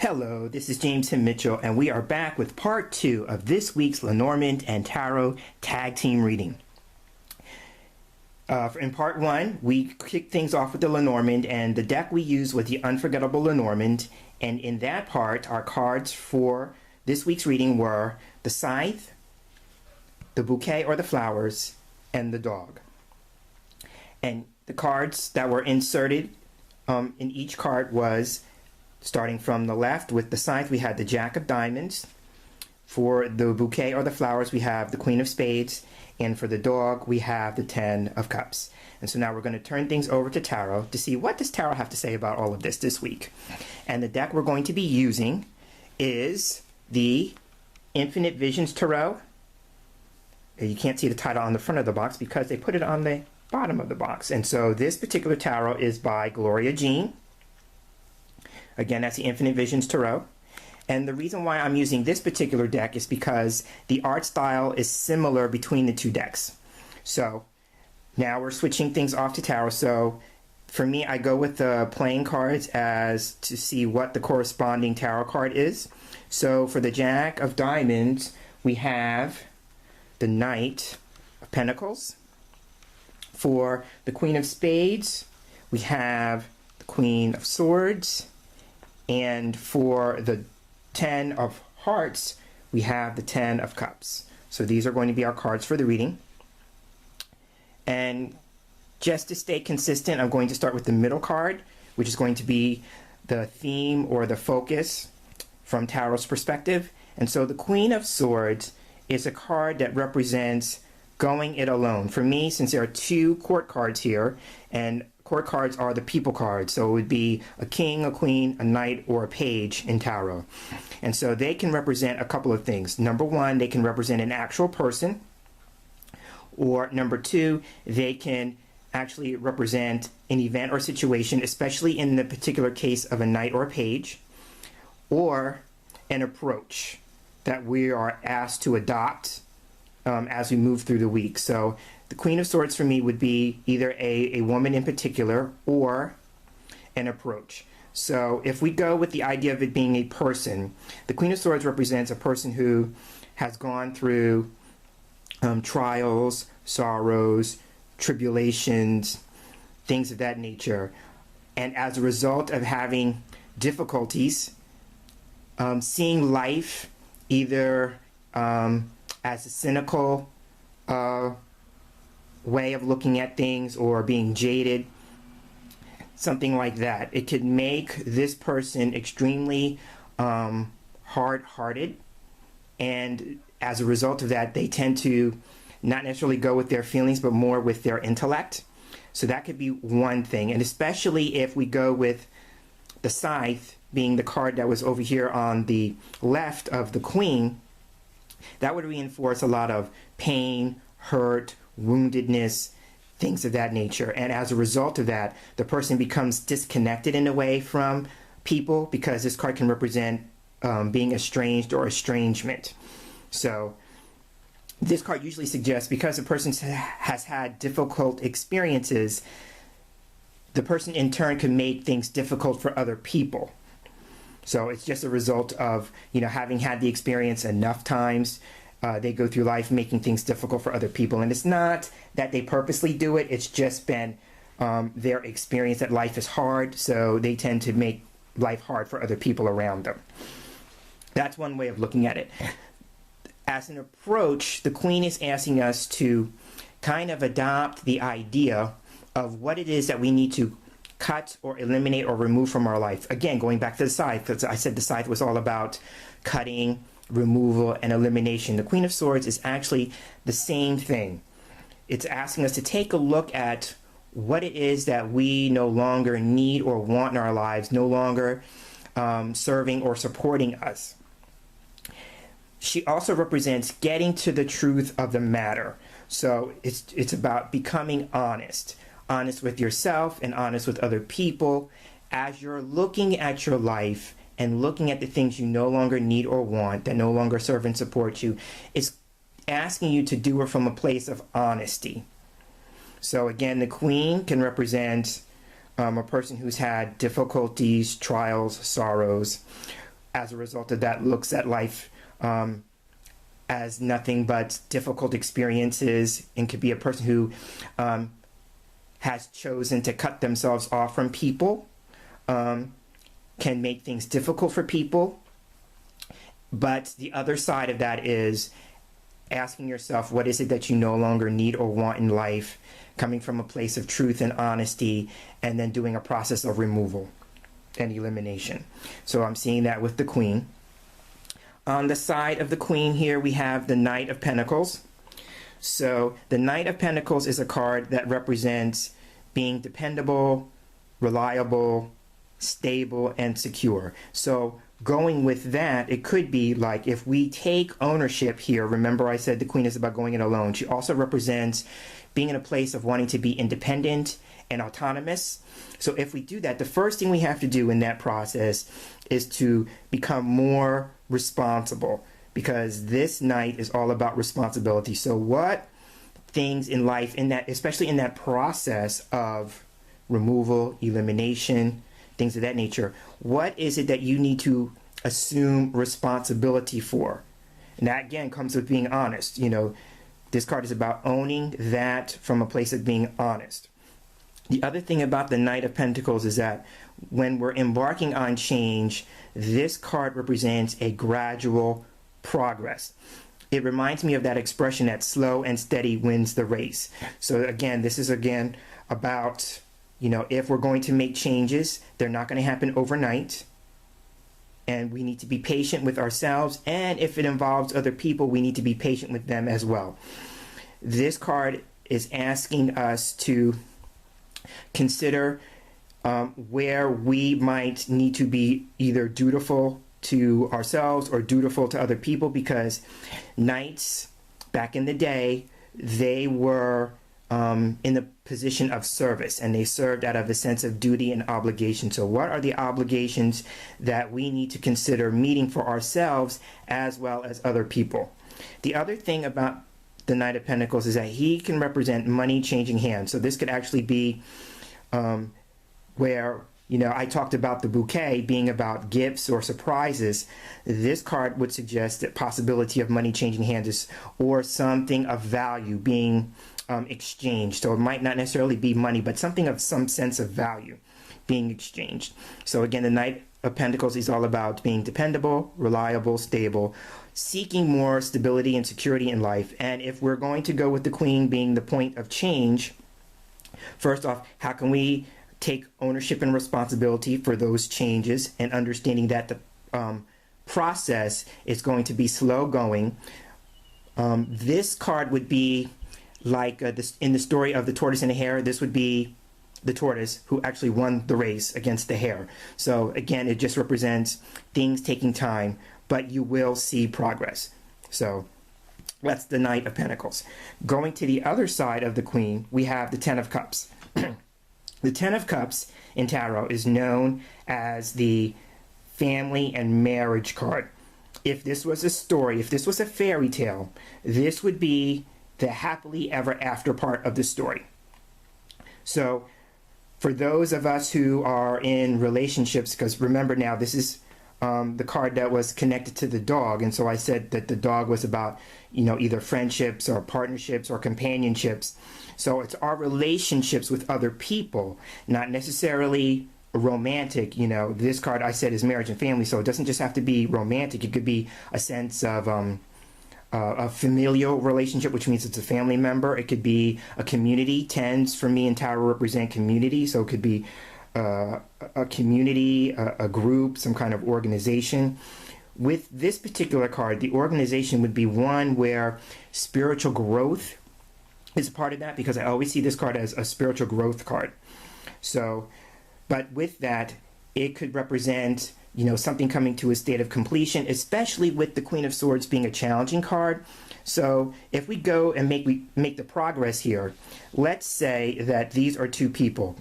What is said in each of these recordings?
Hello, this is James Himm Mitchell, and we are back with part 2 of this week's Lenormand and Tarot Tag-Team reading. In part 1, we kicked things off with the Lenormand, and the deck we used was the Unforgettable Lenormand, and in that part, our cards for this week's reading were the Scythe, the Bouquet or the Flowers, and the Dog. And the cards that were inserted in each card was, starting from the left with the Scythe, we had the Jack of Diamonds. For the Bouquet or the Flowers, we have the Queen of Spades. And for the Dog, we have the Ten of Cups. And so now we're going to turn things over to Tarot to see what does Tarot have to say about all of this week. And the deck we're going to be using is the Infinite Visions Tarot. You can't see the title on the front of the box because they put it on the bottom of the box. And so this particular tarot is by Gloria Jean. Again, that's the Infinite Visions Tarot. And the reason why I'm using this particular deck is because the art style is similar between the two decks. So now we're switching things off to Tarot. So for me, I go with the playing cards as to see what the corresponding tarot card is. So for the Jack of Diamonds, we have the Knight of Pentacles. For the Queen of Spades, we have the Queen of Swords. And for the Ten of Hearts, we have the Ten of Cups. So these are going to be our cards for the reading. And just to stay consistent, I'm going to start with the middle card, which is going to be the theme or the focus from Tarot's perspective. And so the Queen of Swords is a card that represents going it alone. For me, since there are two court cards here, and court cards are the people cards, so it would be a king, a queen, a knight, or a page in tarot. And so they can represent a couple of things. Number one, they can represent an actual person, or number two, they can actually represent an event or situation, especially in the particular case of a knight or a page, or an approach that we are asked to adopt as we move through the week. So the Queen of Swords for me would be either a woman in particular or an approach. So if we go with the idea of it being a person, the Queen of Swords represents a person who has gone through trials, sorrows, tribulations, things of that nature. And as a result of having difficulties, seeing life either as a cynical way of looking at things or being jaded, something like that. It could make this person extremely hard-hearted, and as a result of that, they tend to not necessarily go with their feelings, but more with their intellect. So that could be one thing, and especially if we go with the Scythe being the card that was over here on the left of the Queen, that would reinforce a lot of pain, hurt, woundedness, things of that nature. And as a result of that, the person becomes disconnected in a way from people, because this card can represent being estranged or estrangement. So this card usually suggests, because the person has had difficult experiences, the person in turn can make things difficult for other people. So it's just a result of, having had the experience enough times. They go through life making things difficult for other people. And it's not that they purposely do it. It's just been their experience that life is hard. So they tend to make life hard for other people around them. That's one way of looking at it. As an approach, the Queen is asking us to kind of adopt the idea of what it is that we need to cut or eliminate or remove from our life. Again, going back to the Scythe, because I said the Scythe was all about cutting, removal, and elimination. The Queen of Swords is actually the same thing. It's asking us to take a look at what it is that we no longer need or want in our lives, no longer serving or supporting us. She also represents getting to the truth of the matter. So it's about becoming honest with yourself and honest with other people as you're looking at your life and looking at the things you no longer need or want, that no longer serve and support you. It's asking you to do it from a place of honesty. So again, the Queen can represent a person who's had difficulties, trials, sorrows, as a result of that, looks at life as nothing but difficult experiences, and could be a person who has chosen to cut themselves off from people, can make things difficult for people. But the other side of that is asking yourself, what is it that you no longer need or want in life, coming from a place of truth and honesty, and then doing a process of removal and elimination. So I'm seeing that with the Queen. On the side of the Queen here, we have the Knight of Pentacles. So the Knight of Pentacles is a card that represents being dependable, reliable, stable, and secure. So going with that, it could be like if we take ownership here, remember I said the Queen is about going it alone. She also represents being in a place of wanting to be independent and autonomous. So if we do that, the first thing we have to do in that process is to become more responsible, because this Knight is all about responsibility. So what things in life, in that, especially in that process of removal, elimination, things of that nature, what is it that you need to assume responsibility for? And that again comes with being honest. You know, this card is about owning that from a place of being honest. The other thing about the Knight of Pentacles is that when we're embarking on change, this card represents a gradual progress. It reminds me of that expression that slow and steady wins the race. So again, this is again about, you know, if we're going to make changes, they're not going to happen overnight. And we need to be patient with ourselves. And if it involves other people, we need to be patient with them as well. This card is asking us to consider where we might need to be either dutiful to ourselves or dutiful to other people, because knights back in the day, they were in the position of service, and they served out of a sense of duty and obligation. So what are the obligations that we need to consider meeting for ourselves as well as other people? The other thing about the Knight of Pentacles is that he can represent money changing hands. So this could actually be where, you know, I talked about the bouquet being about gifts or surprises. This card would suggest that possibility of money changing hands or something of value being exchanged. So it might not necessarily be money, but something of some sense of value being exchanged. So again, the Knight of Pentacles is all about being dependable, reliable, stable, seeking more stability and security in life. And if we're going to go with the Queen being the point of change, first off, how can we take ownership and responsibility for those changes, and understanding that the process is going to be slow going. This card would be like this, in the story of the tortoise and the hare, this would be the tortoise who actually won the race against the hare. So again, it just represents things taking time, but you will see progress. So that's the Knight of Pentacles. Going to the other side of the Queen, we have the Ten of Cups. The Ten of Cups in Tarot is known as the family and marriage card. If this was a story, if this was a fairy tale, this would be the happily ever after part of the story. So for those of us who are in relationships, because remember now, this is the card that was connected to the dog, and so I said that the dog was about, you know, either friendships or partnerships or companionships. So it's our relationships with other people, not necessarily romantic. You know, this card I said is marriage and family, so it doesn't just have to be romantic. It could be a sense of a familial relationship, which means it's a family member. It could be a community. Tens for me in tarot represent community, so it could be a community, a group, some kind of organization. With this particular card, the organization would be one where spiritual growth is a part of that, because I always see this card as a spiritual growth card. So, but with that, it could represent, you know, something coming to a state of completion, especially with the Queen of Swords being a challenging card. So if we go and make the progress here, let's say that these are two people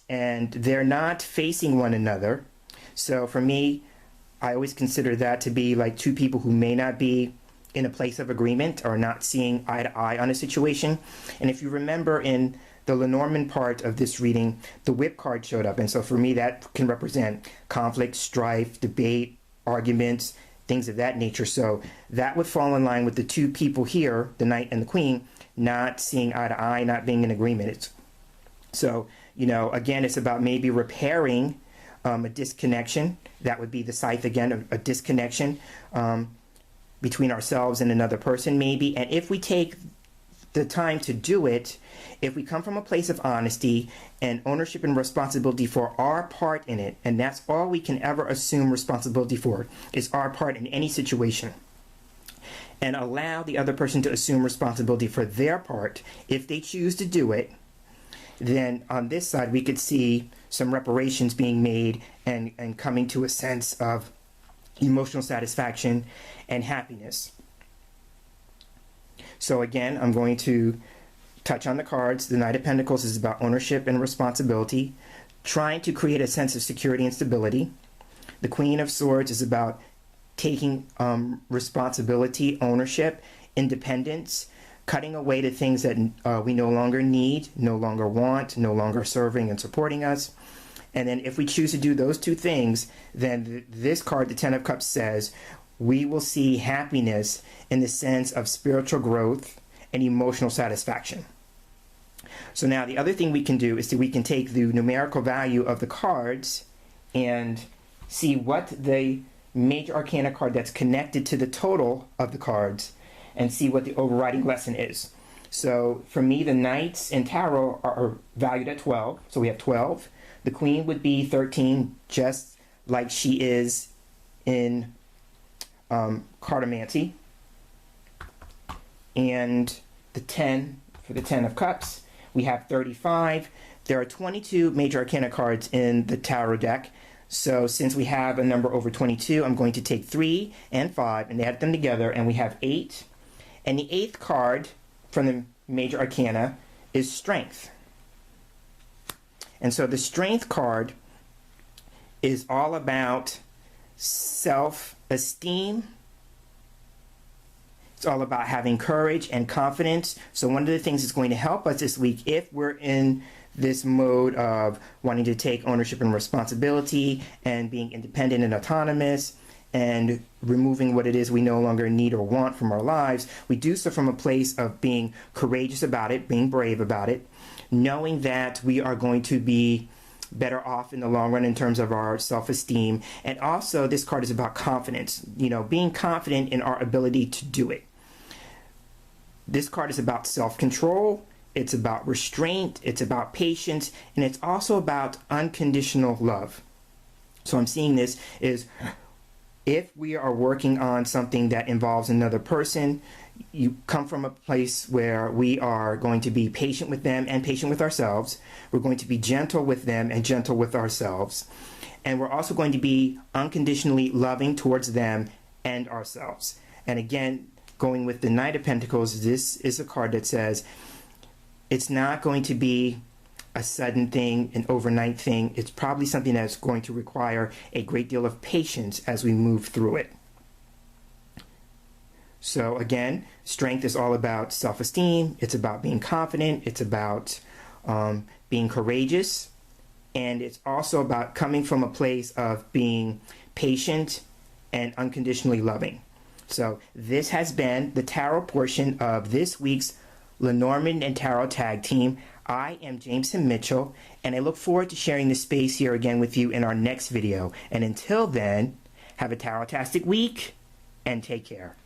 and they're not facing one another. So for me, I always consider that to be like two people who may not be in a place of agreement or not seeing eye to eye on a situation. And if you remember in the Lenormand part of this reading, the Whip card showed up. And so for me, that can represent conflict, strife, debate, arguments, things of that nature. So that would fall in line with the two people here, the Knight and the Queen, not seeing eye to eye, not being in agreement. So, you know, again, it's about maybe repairing a disconnection. That would be the Scythe again, a disconnection between ourselves and another person maybe. And if we take the time to do it, if we come from a place of honesty and ownership and responsibility for our part in it, and that's all we can ever assume responsibility for, is our part in any situation, and allow the other person to assume responsibility for their part, if they choose to do it, then on this side we could see some reparations being made and coming to a sense of emotional satisfaction and happiness. So again, I'm going to touch on the cards. The Knight of Pentacles is about ownership and responsibility, trying to create a sense of security and stability. The Queen of Swords is about taking responsibility, ownership, independence, cutting away to things that we no longer need, no longer want, no longer serving and supporting us. And then if we choose to do those two things, then this card, the Ten of Cups, says we will see happiness in the sense of spiritual growth and emotional satisfaction. So now the other thing we can do is that we can take the numerical value of the cards and see what the major arcana card that's connected to the total of the cards, and see what the overriding lesson is. So for me, the Knights in Tarot are valued at 12. So we have 12. The Queen would be 13, just like she is in cartomancy. And the 10, for the 10 of Cups, we have 35. There are 22 major arcana cards in the tarot deck. So since we have a number over 22, I'm going to take 3 and 5 and add them together, and we have 8. And the 8th card from the major arcana is Strength. And so the Strength card is all about self-esteem. It's all about having courage and confidence. So one of the things that's going to help us this week, if we're in this mode of wanting to take ownership and responsibility and being independent and autonomous, and removing what it is we no longer need or want from our lives, we do so from a place of being courageous about it, being brave about it, knowing that we are going to be better off in the long run in terms of our self-esteem. And also, this card is about confidence, you know, being confident in our ability to do it. This card is about self-control, it's about restraint, it's about patience, and it's also about unconditional love. So I'm seeing this is, if we are working on something that involves another person, you come from a place where we are going to be patient with them and patient with ourselves. We're going to be gentle with them and gentle with ourselves. And we're also going to be unconditionally loving towards them and ourselves. And again, going with the Knight of Pentacles, this is a card that says it's not going to be a sudden thing, an overnight thing. It's probably something that's going to require a great deal of patience as we move through it. So again, Strength is all about self-esteem. It's about being confident. It's about being courageous. And it's also about coming from a place of being patient and unconditionally loving. So this has been the tarot portion of this week's Lenormand Tarot Tag-Team. I am James Mitchell, and I look forward to sharing this space here again with you in our next video. And until then, have a tarot-tastic week, and take care.